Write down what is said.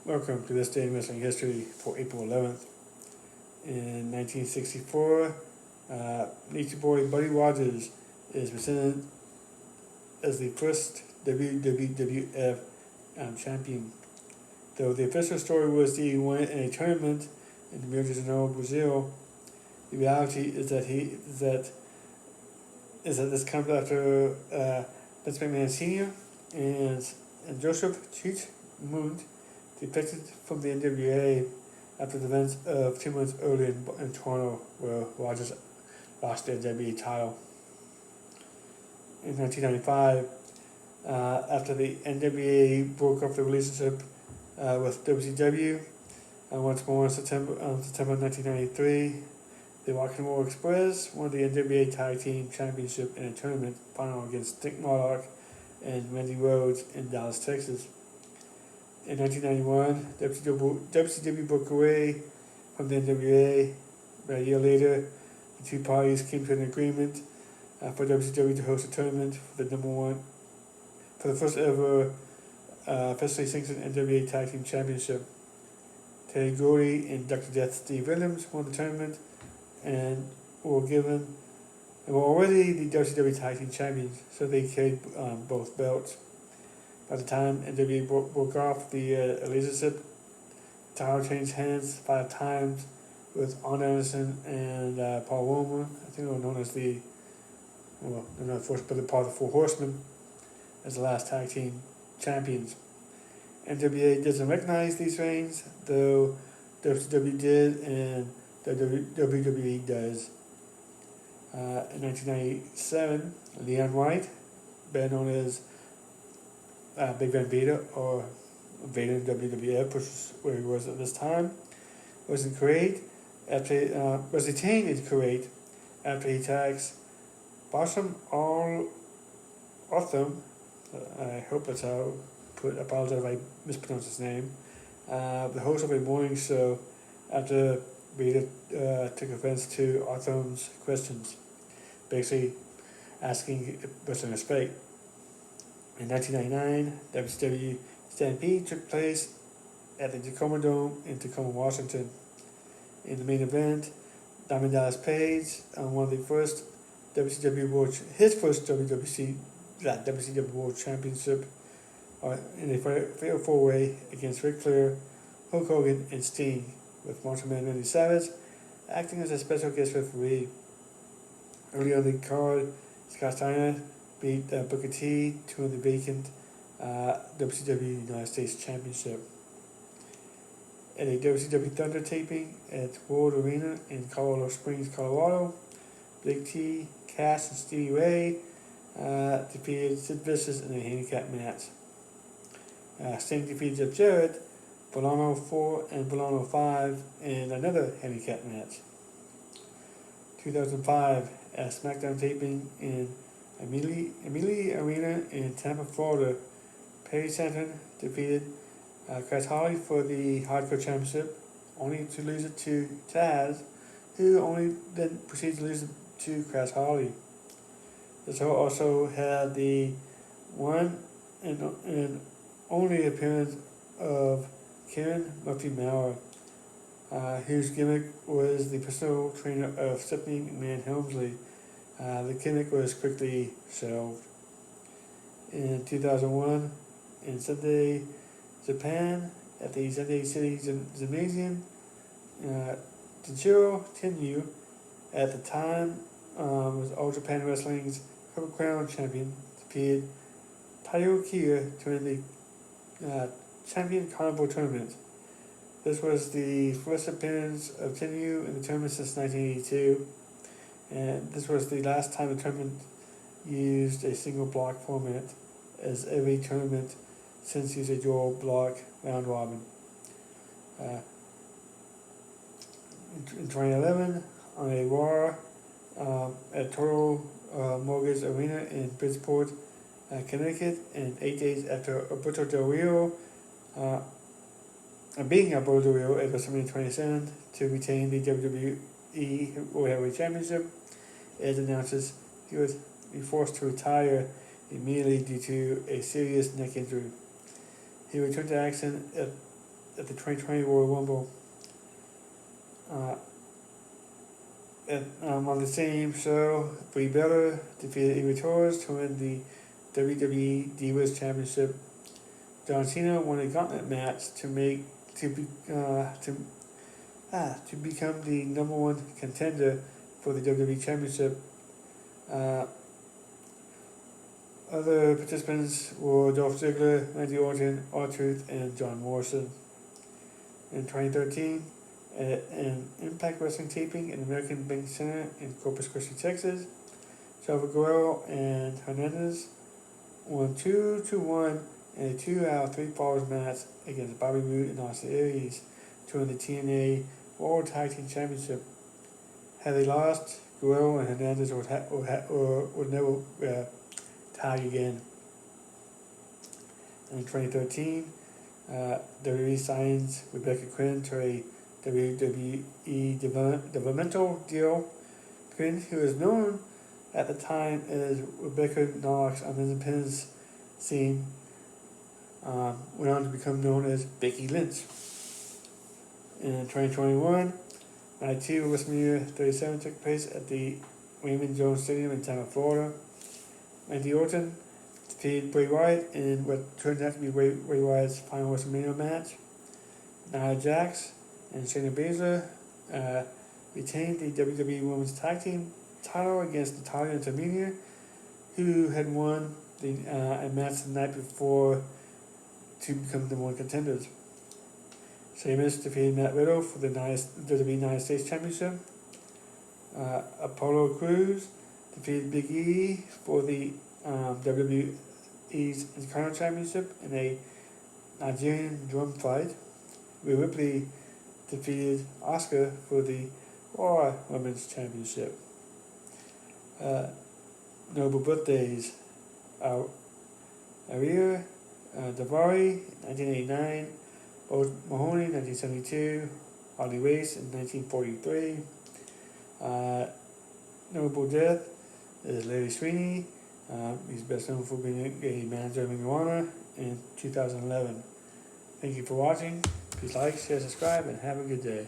Welcome to this day in wrestling history for April 11th. In 1964, Nature Boy Buddy Rogers is presented as the first WWF champion. Though the official story was that he won in a tournament in Rio de Janeiro, Brazil, the reality is that this comes after Vince McMahon Sr. and Joseph Cheech Moon defected from the NWA after the events of 2 months earlier in Toronto, where Rogers lost the NWA title. In 1995, after the NWA broke off the relationship with WCW, once more in September 1993, the Rock and Roll Express won the NWA Tag Team Championship in a tournament final against Dick Murdoch and Randy Rhodes in Dallas, Texas. In 1991, WCW broke away from the NWA. About a year later, the two parties came to an agreement for WCW to host a tournament for the first ever officially sanctioned NWA Tag Team Championship. Terry Gordy and Dr. Death Steve Williams won the tournament and were already the WCW Tag Team Champions, so they carried both belts. By the time NWA broke off the relationship, the title changed hands 5 times with Arn Anderson and Paul Roma. I think they were known as they're not first, but they're part of the Four Horsemen as the last tag team champions. NWA doesn't recognize these reigns, though WCW did and the WWE does. In 1997, Leon White, better known as Big Van Vader, or Vader in WWF, which is where he was at this time, was in Kuwait was detained in Kuwait after he tags Bassam Al Otham. I hope that's how I apologize if I mispronounced his name. The host of a morning show, after Vader took offense to Otham's questions, basically asking if wrestling is fake. In 1999, WCW Stampede took place at the Tacoma Dome in Tacoma, Washington. In the main event, Diamond Dallas Page won the first his first WCW World Championship in a fatal 4-way against Ric Flair, Hulk Hogan, and Sting, with Macho Man Randy Savage acting as a special guest referee. Early on the card, Scott Steiner beat Booker T to win the vacant WCW United States Championship. At a WCW Thunder taping at World Arena in Colorado Springs, Colorado, Big T, Cass, and Stevie Ray defeated Sid Vicious in a handicap match. Sting defeated Jeff Jarrett, Bolano 4 and Bolano 5 in another handicap match. 2005, at SmackDown taping in Amelie Arena in Tampa, Florida, Perry Saturn defeated Chris Holly for the Hardcore Championship, only to lose it to Taz, who only then proceeded to lose it to Chris Holly. The show also had the one and only appearance of Karen Murphy Maurer, whose gimmick was the personal trainer of Stephanie McMahon Helmsley. The gimmick was quickly shelved. In 2001, in Sunday, Japan, at the Sunday City Gymnasium, Tenjiro Tenryu, at the time was All Japan Wrestling's Triple Crown champion, defeated Taiyo Kiya to win the Champion Carnival Tournament. This was the first appearance of Tenryu in the tournament since 1982, and this was the last time the tournament used a single block format, as every tournament since used a dual block round robin. In 2011, on a Raw at Total Mortgage Arena in Bridgeport, Connecticut, and 8 days after Alberto Del Rio beating Alberto Del Rio at WrestleMania 27 to retain the WWE World Heavyweight Championship, Edge announces he would be forced to retire immediately due to a serious neck injury. He returned to action at at the 2020 Royal Rumble. On the same show, Brie Bella defeated Eva Torres to win the WWE Divas Championship. John Cena won a gauntlet match to become the number one contender for the WWE Championship. Other participants were Dolph Ziggler, Randy Orton, R-Truth, and John Morrison. In 2013, at an Impact Wrestling taping in American Bank Center in Corpus Christi, Texas, Chavo Guerrero and Hernandez won 2-1 in a 2 out of 3 falls match against Bobby Roode and Austin Aries to win the TNA World Tag Team Championship. Had they lost, Guerrero and Hernandez would never tag again. In 2013, WWE signs Rebecca Quinn to a WWE developmental deal. Quinn, who was known at the time as Rebecca Knox on the independent scene, went on to become known as Becky Lynch. In 2021, Night 2 WrestleMania 37 took place at the Raymond Jones Stadium in Tampa, Florida. Randy Orton defeated Bray Wyatt in what turned out to be Bray Wyatt's final WrestleMania match. Nia Jax and Shayna Baszler retained the WWE Women's Tag Team title against Natalya and Tamina, who had won a match the night before to become the one contenders. Sheamus defeated Matt Riddle for the WWE United States Championship. Apollo Crews defeated Big E for the WWE's Intercontinental Championship in a Nigerian drum fight. Rhea Ripley defeated Asuka for the Raw Women's Championship. Notable birthdays: Aria Davari, 1989, Bo Mahoney, 1972, Harley Race in 1943. Notable death is Larry Sweeney. He's best known for being a manager of Ring of Honor in 2011. Thank you for watching. Please like, share, subscribe, and have a good day.